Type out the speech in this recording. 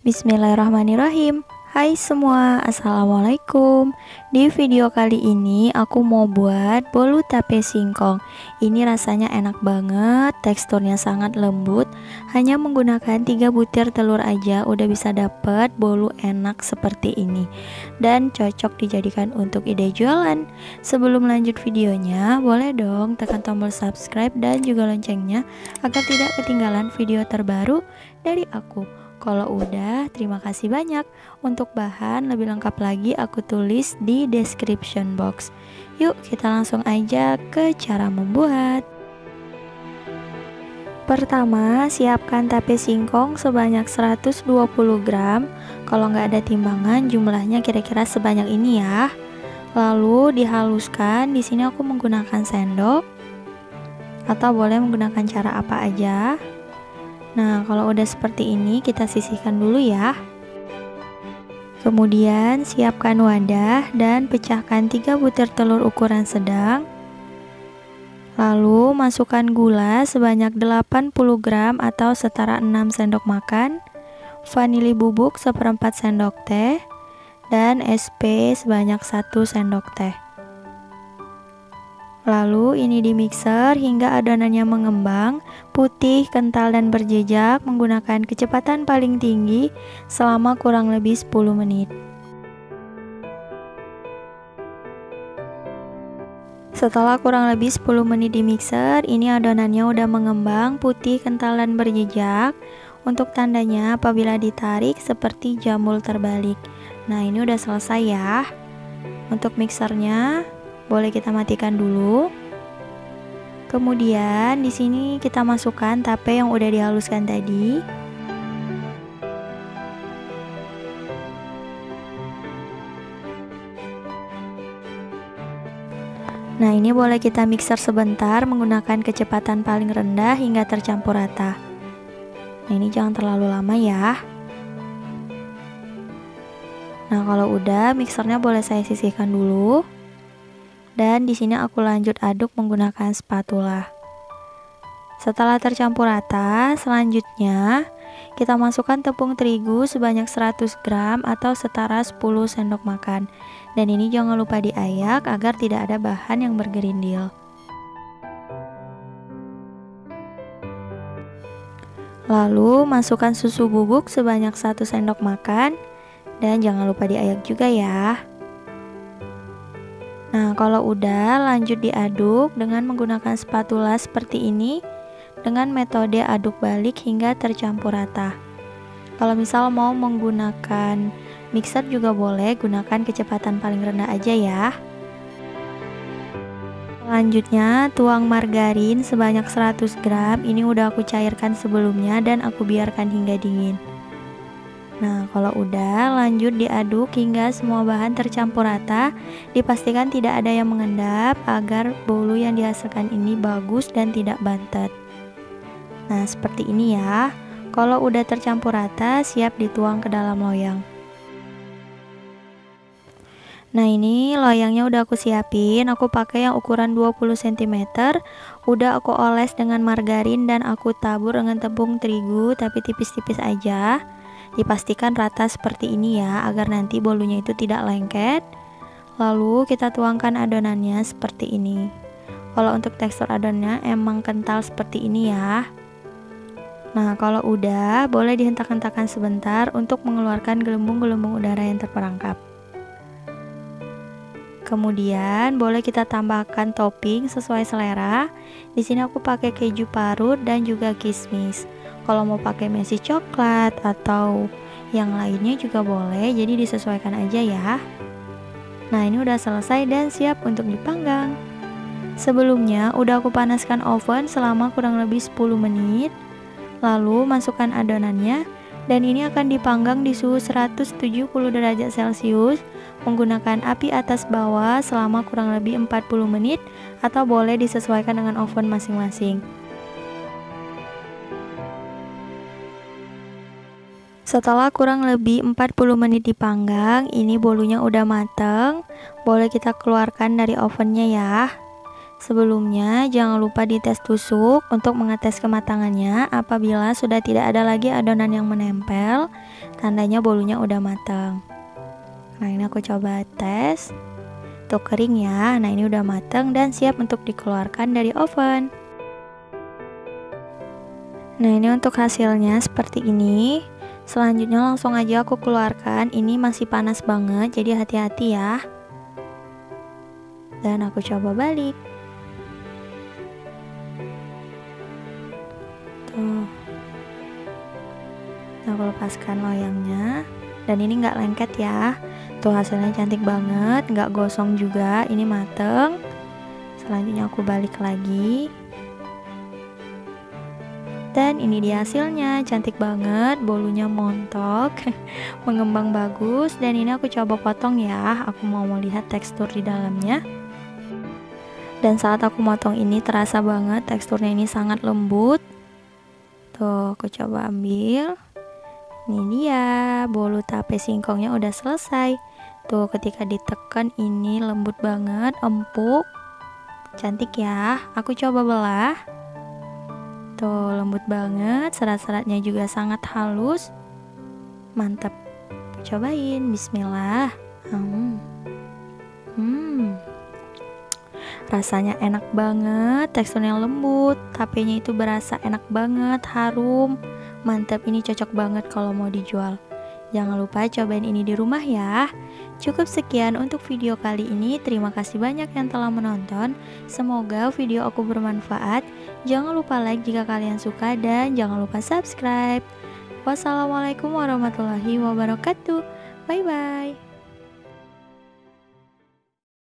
Bismillahirrahmanirrahim. Hai semua, assalamualaikum. Di video kali ini aku mau buat bolu tape singkong. Ini rasanya enak banget, teksturnya sangat lembut. Hanya menggunakan 3 butir telur aja udah bisa dapet bolu enak seperti ini. Dan cocok dijadikan untuk ide jualan. Sebelum lanjut videonya, boleh dong tekan tombol subscribe dan juga loncengnya agar tidak ketinggalan video terbaru dari aku. Kalau udah, terima kasih banyak. Untuk bahan lebih lengkap lagi aku tulis di description box. Yuk kita langsung aja ke cara membuat. Pertama, siapkan tape singkong sebanyak 120 gram. Kalau nggak ada timbangan, jumlahnya kira-kira sebanyak ini ya. Lalu dihaluskan. Di sini aku menggunakan sendok atau boleh menggunakan cara apa aja. Nah, kalau udah seperti ini kita sisihkan dulu ya. Kemudian siapkan wadah dan pecahkan 3 butir telur ukuran sedang. Lalu masukkan gula sebanyak 80 gram atau setara 6 sendok makan, vanili bubuk 1/4 sendok teh, dan SP sebanyak 1 sendok teh. Lalu ini dimixer hingga adonannya mengembang, putih, kental, dan berjejak menggunakan kecepatan paling tinggi selama kurang lebih 10 menit. Setelah kurang lebih 10 menit dimixer, ini adonannya udah mengembang, putih, kental, dan berjejak. Untuk tandanya apabila ditarik seperti jambul terbalik. Nah, ini udah selesai ya. Untuk mixernya boleh kita matikan dulu. Kemudian di sini kita masukkan tape yang udah dihaluskan tadi. Nah, ini boleh kita mixer sebentar menggunakan kecepatan paling rendah hingga tercampur rata. Nah, ini jangan terlalu lama ya. Nah, kalau udah mixernya boleh saya sisihkan dulu. Dan di sini aku lanjut aduk menggunakan spatula. Setelah tercampur rata, selanjutnya kita masukkan tepung terigu sebanyak 100 gram atau setara 10 sendok makan. Dan ini jangan lupa diayak agar tidak ada bahan yang bergerindil. Lalu masukkan susu bubuk sebanyak 1 sendok makan dan jangan lupa diayak juga ya. Nah, kalau udah lanjut diaduk dengan menggunakan spatula seperti ini dengan metode aduk balik hingga tercampur rata. Kalau misal mau menggunakan mixer juga boleh, gunakan kecepatan paling rendah aja ya. Selanjutnya tuang margarin sebanyak 100 gram. Ini udah aku cairkan sebelumnya dan aku biarkan hingga dingin. Nah, kalau udah lanjut diaduk hingga semua bahan tercampur rata. Dipastikan tidak ada yang mengendap agar bolu yang dihasilkan ini bagus dan tidak bantet. Nah, seperti ini ya. Kalau udah tercampur rata, siap dituang ke dalam loyang. Nah, ini loyangnya udah aku siapin. Aku pakai yang ukuran 20 cm. Udah aku oles dengan margarin dan aku tabur dengan tepung terigu tapi tipis-tipis aja. Dipastikan rata seperti ini ya, agar nanti bolunya itu tidak lengket. Lalu kita tuangkan adonannya seperti ini. Kalau untuk tekstur adonannya emang kental seperti ini ya. Nah, kalau udah boleh dihentak-hentakan sebentar untuk mengeluarkan gelembung-gelembung udara yang terperangkap. Kemudian boleh kita tambahkan topping sesuai selera. Di sini aku pakai keju parut dan juga kismis. Kalau mau pakai mesi coklat atau yang lainnya juga boleh, jadi disesuaikan aja ya. Nah, ini udah selesai dan siap untuk dipanggang. Sebelumnya udah aku panaskan oven selama kurang lebih 10 menit. Lalu masukkan adonannya dan ini akan dipanggang di suhu 170 derajat Celcius menggunakan api atas bawah selama kurang lebih 40 menit atau boleh disesuaikan dengan oven masing-masing. Setelah kurang lebih 40 menit dipanggang, ini bolunya udah mateng. Boleh kita keluarkan dari ovennya ya. Sebelumnya, jangan lupa dites tusuk untuk mengetes kematangannya. Apabila sudah tidak ada lagi adonan yang menempel, tandanya bolunya udah matang. Nah, ini aku coba tes. Tuh kering ya. Nah, ini udah matang dan siap untuk dikeluarkan dari oven. Nah, ini untuk hasilnya seperti ini. Selanjutnya langsung aja aku keluarkan. Ini masih panas banget, jadi hati-hati ya. Dan aku coba balik. Tuh. Nah, aku lepaskan loyangnya. Dan ini nggak lengket ya. Tuh hasilnya cantik banget, nggak gosong juga. Ini mateng. Selanjutnya aku balik lagi. Dan ini dia hasilnya, cantik banget, bolunya montok, mengembang bagus. Dan ini aku coba potong ya, aku mau melihat tekstur di dalamnya. Dan saat aku motong ini terasa banget teksturnya ini sangat lembut. Tuh, aku coba ambil. Ini dia, bolu tape singkongnya udah selesai. Tuh, ketika ditekan ini lembut banget, empuk, cantik ya. Aku coba belah. Tuh, lembut banget, serat-seratnya juga sangat halus. Mantap. Cobain, bismillah. Rasanya enak banget, teksturnya lembut, tapenya itu berasa enak banget, harum. Mantap, ini cocok banget kalau mau dijual. Jangan lupa cobain ini di rumah ya. Cukup sekian untuk video kali ini. Terima kasih banyak yang telah menonton. Semoga video aku bermanfaat. Jangan lupa like jika kalian suka dan jangan lupa subscribe. Wassalamualaikum warahmatullahi wabarakatuh. Bye bye.